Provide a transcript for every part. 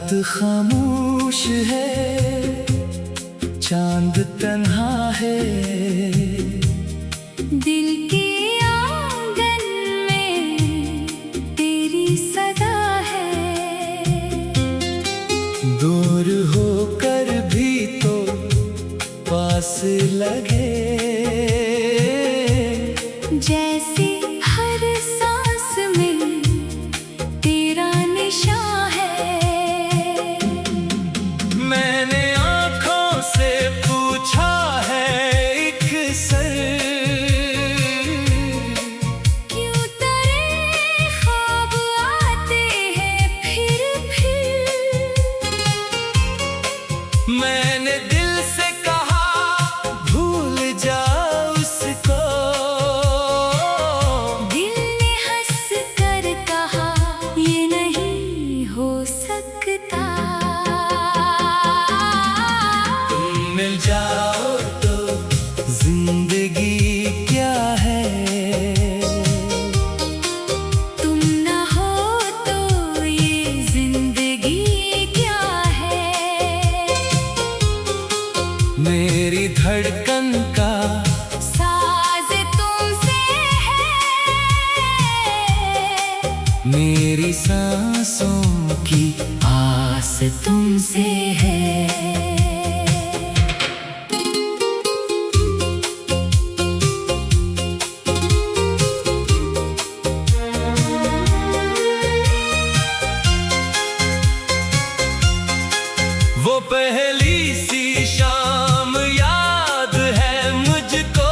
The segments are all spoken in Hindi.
रात खामोश है, चांद तन्हा है, दिल के आंगन में तेरी सदा है। दूर होकर भी तो पास लगे, जैसे हर सांस में तेरा निशान है। मैंने आँखों से पूछा है एक सर, क्यों तेरे ख्वाब आते हैं फिर। मैंने दिल से कहा भूल जा उसको, दिल ने हंस कर कहा ये नहीं हो सकता। तुम मिल जाओ तो जिंदगी क्या है, तुम ना हो तो ये जिंदगी क्या है। मेरी धड़कन का साज तुमसे है, मेरी सांसों की आस तुमसे है। वो पहली सी शाम याद है मुझको,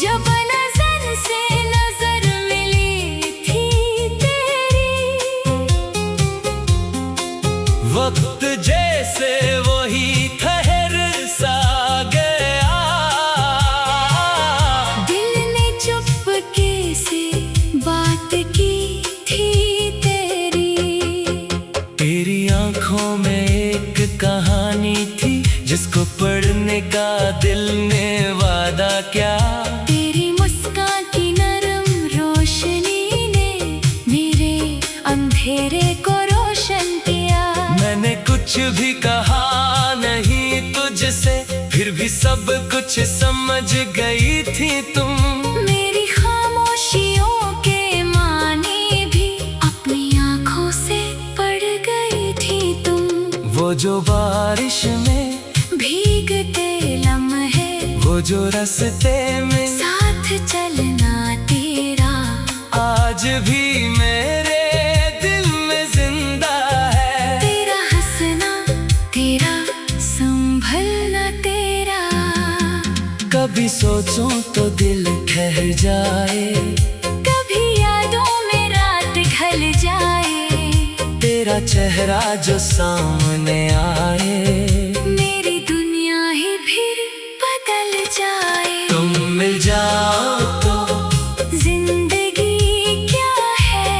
जब नजर से नजर मिली थी तेरी, वक्त जैसे वही ठहर सा गया, दिल ने चुपके से बात की थी तेरी। तेरी आंखों में एक कहानी थी, जिसको पढ़ने का दिल ने वादा क्या। तेरी मुस्कान की नरम रोशनी ने मेरे अंधेरे को रोशन किया। मैंने कुछ भी कहा नहीं तुझसे, फिर भी सब कुछ समझ गई थी तुम। मेरी खामोशियों के माने भी अपनी आंखों से पढ़ गई थी तुम। वो जो बारिश में भीगते लम्हे, वो जो रास्ते में साथ चलना तेरा, आज भी मेरे दिल में जिंदा है। तेरा हंसना तेरा संभलना तेरा। कभी सोचूं तो दिल ठहर जाए, कभी यादों में रात ढल जाए, तेरा चेहरा जो सामने आए, मेरी दुनिया ही फिर बदल जाए। तुम मिल जाओ तो जिंदगी क्या है,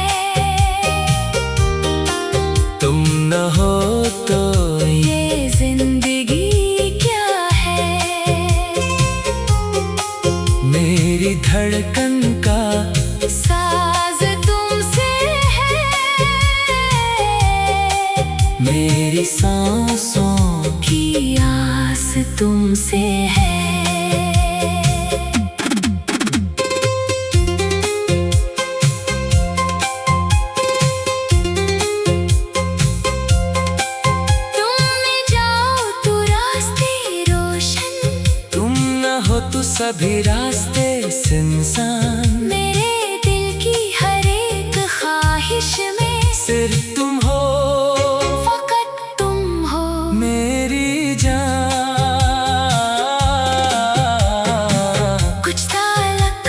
तुम न हो तो ये जिंदगी क्या है। मेरी धड़कन का साज तुमसे है, मेरी सांसों की आस तुमसे है। तो सभी रास्ते सुनसान, मेरे दिल की हर एक ख्वाहिश में सिर्फ तुम हो, फकत तुम हो मेरी जान। कुछ ताल्लुक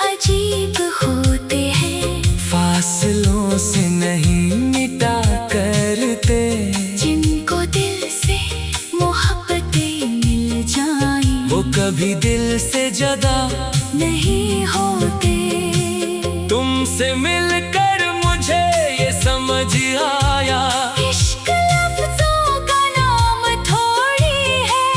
अजीब होते हैं, फासलों से नहीं मिटा करते, जिनको दिल से मोहब्बतें मिल जाएं, वो कभी दिल से जुदा नहीं होते। तुमसे मिलकर मुझे ये समझ आया, इश्क लफ्ज़ों का नाम थोड़ी है,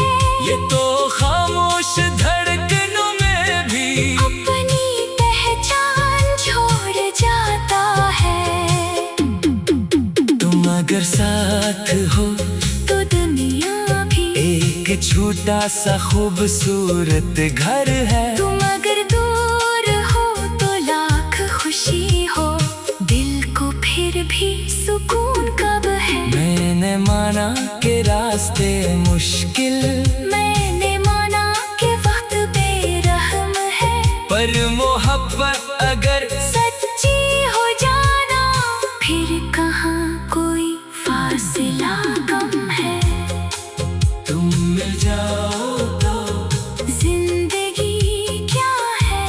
ये तो खामोश धड़कनों में भी अपनी पहचान छोड़ जाता है। छोटा सा खूबसूरत घर है। तुम अगर दूर हो तो लाख खुशी हो, दिल को फिर भी सुकून कब है। मैंने माना कि रास्ते मुश्किल, मैंने माना कि वक्त बेरहम है, पर मोहब्बत अगर सच्ची हो जाना फिर कहाँ कोई फासला कम है। तुम मिल जाओ तो जिंदगी क्या है,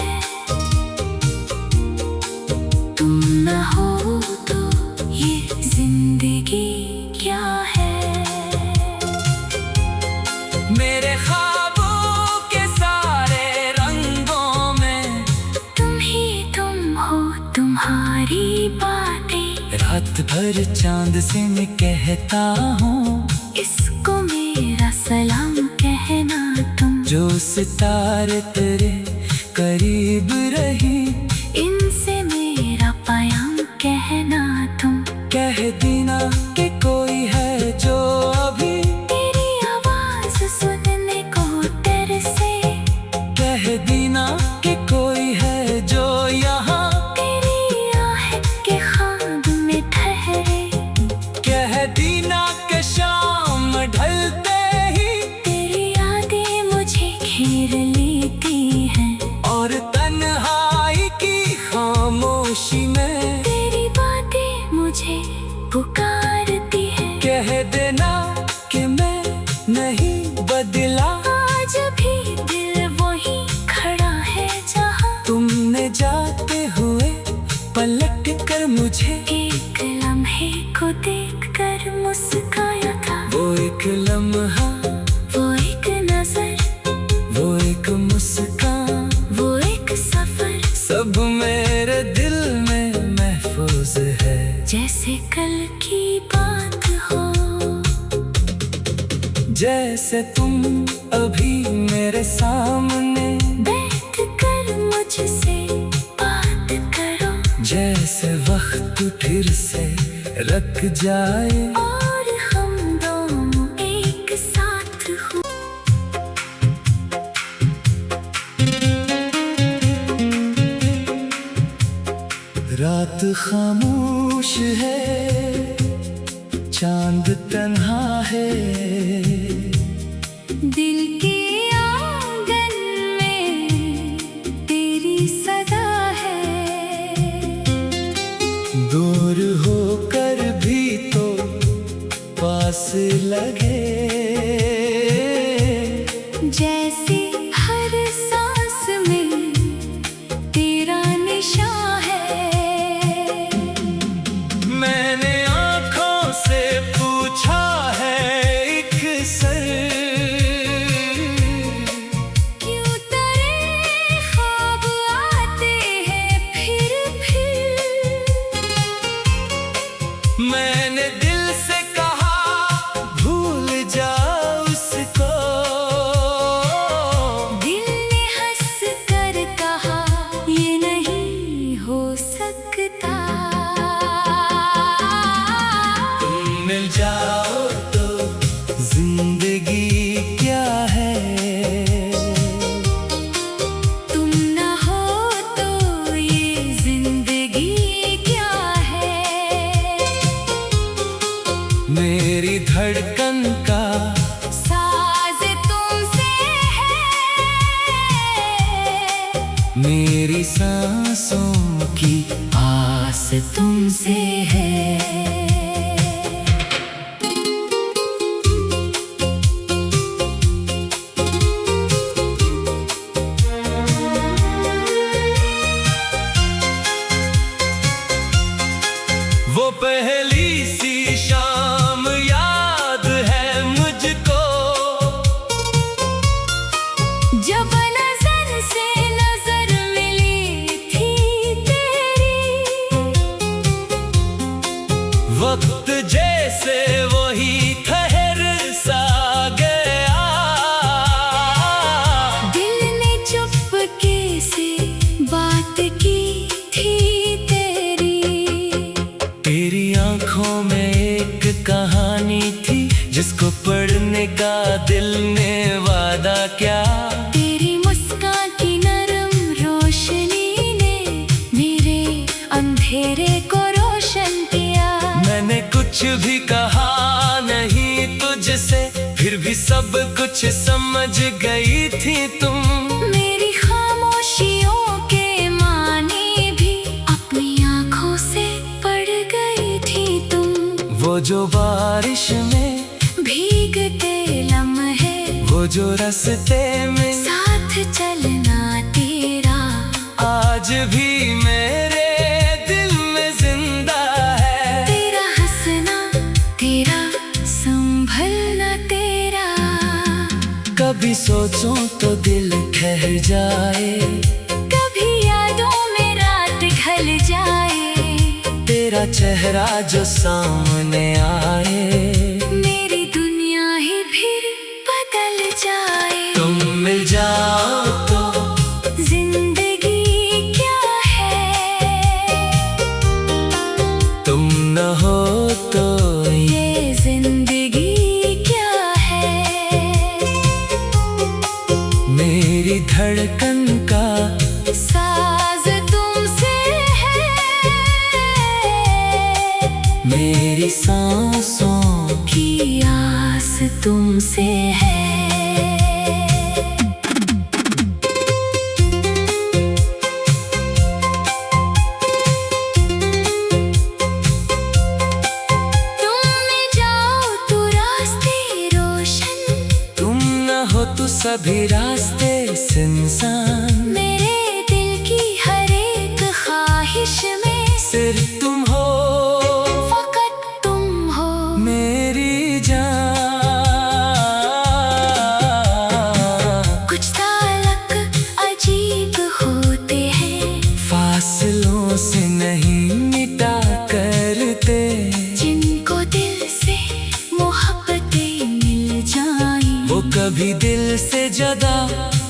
तुम न हो तो ये जिंदगी क्या है। मेरे ख्वाबों के सारे रंगों में तुम ही तुम हो, तुम्हारी बातें। रात भर चांद से मैं कहता हूँ, इसको मेरा सलाम कहना तुम। जो सितारे तेरे करीब रही, इनसे मेरा पयाम कहना तुम। कह देना कि कोई है जो अभी तेरी आवाज सुनने को तरसे, कह देना कि कोई है जो यहाँ तेरी आहें के ख्वाब में ठहरे। कह देना कि शाम ढलते ही तेरी यादें मुझे घेर लेती हैं, और तन्हाई की खामोशी में तेरी बातें मुझे पुकारती हैं। कह देना कि मैं नहीं बदला, आज भी दिल वही खड़ा है जहाँ तुमने जाते हुए पलट कर मुझे एक लम्हे को देखकर मुस्काया था। वो एक लम्हा, वो एक नजर, वो एक मुस्कान, वो एक सफर, सब मेरे दिल में महफूज है। जैसे कल की बात हो, जैसे तुम अभी मेरे सामने बैठ कर मुझसे बात करो, जैसे वक्त फिर से रख जाए और हम दोनों एक साथ हो। रात खामोश है, चांद तन्हा है, दिल के आंगन में तेरी सदा है। दूर होकर भी तो पास लगे, जैसे हर सांस में तेरा निशान है। मैंने आँखों से पूछा है एक सर, क्यों तेरे ख्वाब आते हैं फिर। मैंने दिल से कहा भूल जा उसको, दिल ने हंस कर कहा ये नहीं हो सकता। तुम मिल जाओ तो जिंदगी क्या है, तुम न हो तो ये जिंदगी क्या है। मेरी धड़कन का साज तुमसे है, मेरी सांसों की आस तुमसे है। वो पहली सी शाम याद है मुझको, जब नजर से नजर मिली थी तेरी। वक्त जैसे वही ठहर सा गया, दिल ने चुपके से बात की थी तेरी। तेरी आंखों में एक कहानी थी जिसको पढ़ने का दिल ने क्या। तेरी मुस्कान की नरम रोशनी ने मेरे अंधेरे को रोशन किया। मैंने कुछ भी कहा नहीं तुझसे, फिर भी सब कुछ समझ गई थी तुम। मेरी खामोशियों के माने भी अपनी आंखों से पढ़ गई थी तुम। वो जो बारिश में भीगते लम्हे, वो जो रास्ते में साथ चलना तेरा, आज भी मेरे दिल में जिंदा है। तेरा हंसना, तेरा संभलना तेरा। कभी सोचूं तो दिल ठहर जाए, कभी यादों में रात ढल जाए। तेरा चेहरा जो सामने आए, मेरी दुनिया ही फिर बदल जाए। तुम मिल जाओ तो जिंदगी क्या है, तुम न हो तो ये जिंदगी क्या है। मेरी धड़कन का साज तुमसे है, मेरी सांसों की आस तुमसे है। तो सभी रास्ते सुनसान। मेरे दिल की हर एक ख्वाहिश में सिर्फ तुम हो, फकत तुम हो मेरी जान। कुछ ताल्लुक अजीब होते हैं, फासलों से नहीं मिटा करते, जिनको दिल से मोहब्बतें मिल जाएं, वो कभी दिल से जुदा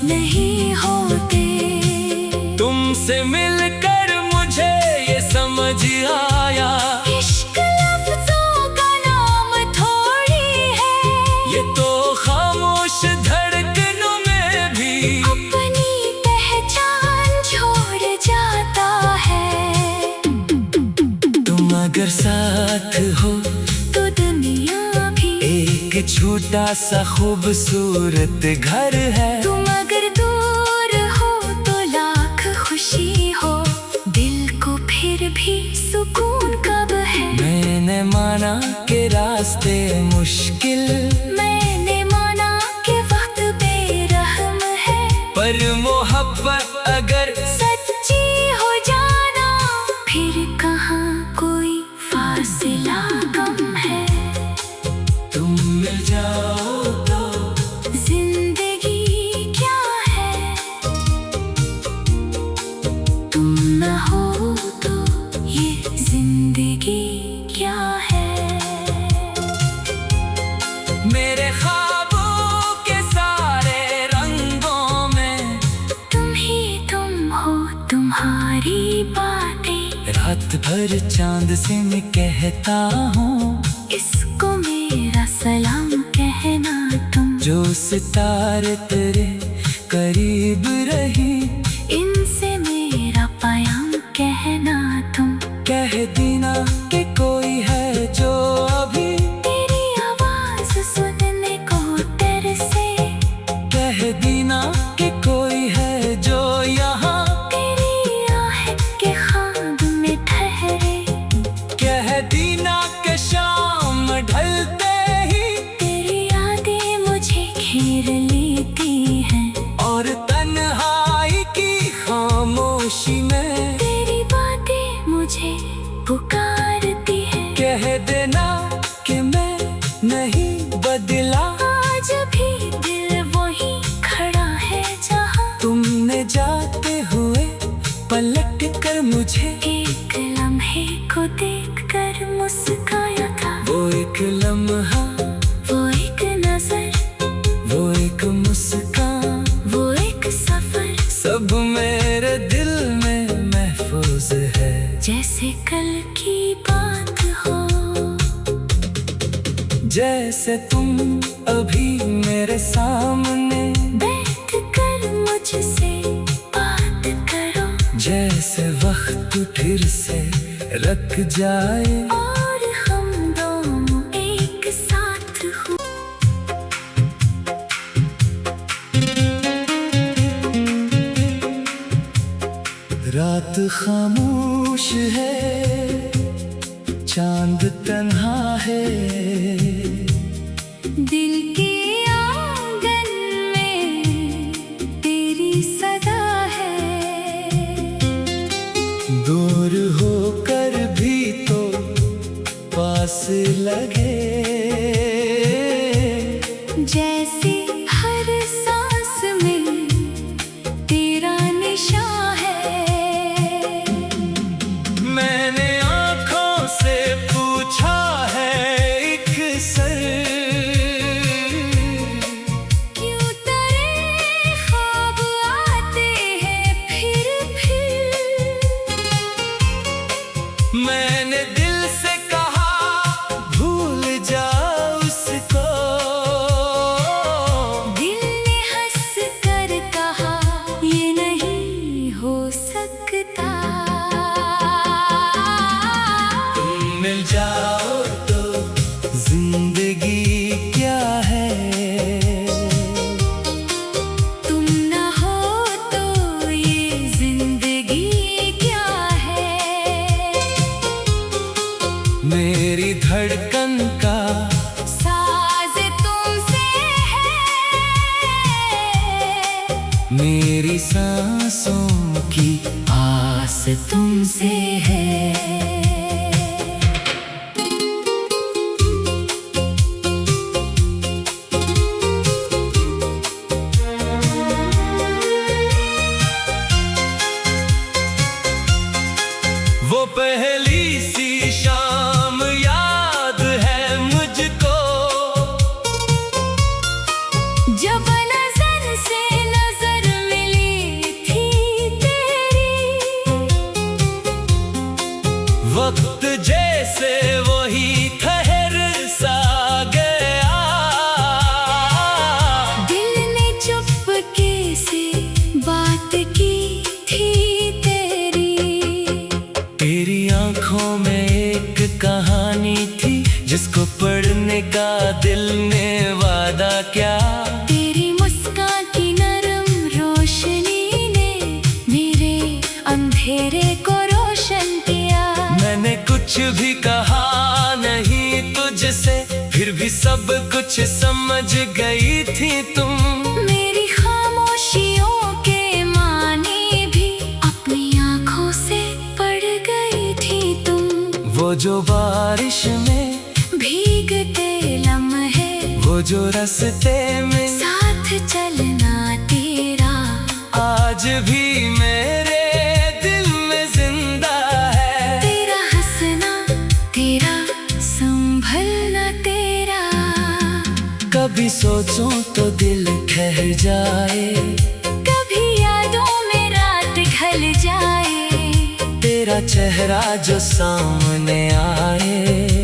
नहीं होते। तुमसे मिलकर मुझे ये समझ आया, इश्क लफ्ज़ों का नाम थोड़ी है, ये तो खामोश धड़कनों में भी अपनी पहचान छोड़ जाता है। तुम अगर साथ हो तो दुनिया भी एक छोटा सा खूबसूरत घर है। तुम अगर दूर हो तो लाख खुशी हो, दिल को फिर भी सुकून कब है। मैंने माना कि रास्ते मुश्किल, मैंने माना कि वक्त बेरहम है, पर मोहब्बत अगर सच्ची हो जाना, फिर कहाँ कोई फासला कम है। तुम मिल जाओ तो जिंदगी क्या है, तुम न हो तो ये जिंदगी क्या है। मेरे ख्वाबों के सारे रंगों में तुम ही तुम हो, तुम्हारी बातें रात भर चांद से मैं कहता हूँ, इसको मेरा सलाम कहना तुम। जो सितारे तेरे करीब रही, इनसे मेरा प्याम कहना तुम। कह देना कि कोई है जो अभी तेरी आवाज सुनने को तरसे, कह देना कि कोई है जो यहाँ तेरी आहें के ख्वाब में ठहरे। कह देना कि शाम ढलते ही तेरी यादें मुझे घेर लेती हैं, और तन्हाई की खामोशी में तेरी बातें मुझे पुकारती हैं। कह देना कि मैं नहीं बदला, आज भी दिल वही खड़ा है जहाँ तुमने जाते हुए पलट कर मुझे एक लम्हे को देख कर मुस्काया था। वो एक लम्हा, वो एक नजर, वो एक मुस्कान, वो एक सफर, सब मेरे दिल में महफूज है। जैसे कल की बात हो, जैसे तुम अभी मेरे सामने बैठ फिर से रख जाए और हम दोनों एक साथ हो। रात खामोश है, चांद तन्हा है, दिल के आंगन में तेरी सदा है। दूर होकर भी तो पास लगे, जैसे हर सांस में तेरा निशान है। मैंने आँखों से पूछा है एक सर, क्यों तेरे ख्वाब आते हैं फिर। मैंने दिल से कहा भूल जा उसको, दिल ने हंस कर कहा ये नहीं हो सकता। तुम मिल जाओ तो जिंदगी क्या है, तुम ना हो तो ये जिंदगी क्या है। मेरी धड़कन का साज तुमसे है, मेरी सांसों की आस तुमसे है। वो पहली सी शाम याद है मुझको, जब नजर से नजर मिली थी तेरी। वक्त जैसे वही ठहर सा गया, दिल ने चुपके से बात की थी तेरी। तेरी आंखों में एक कहानी थी, जिसको पढ़ने का दिल ने वादा क्या। तेरी मुस्कान की नरम रोशनी ने मेरे अंधेरे को रोशन किया। मैंने कुछ भी कहा नहीं तुझसे, फिर भी सब कुछ समझ गई थी तुम। मेरी खामोशियों के माने भी अपनी आंखों से पढ़ गई थी तुम। वो जो बारिश में भीगते लम्हे, वो जो रास्ते में साथ चलना तेरा, आज भी मेरे दिल में जिंदा है। तेरा हंसना तेरा संभलना तेरा। कभी सोचूं तो दिल ठहर जाए, कभी यादों में रात ढल जाए, तेरा चेहरा जो सामने आए।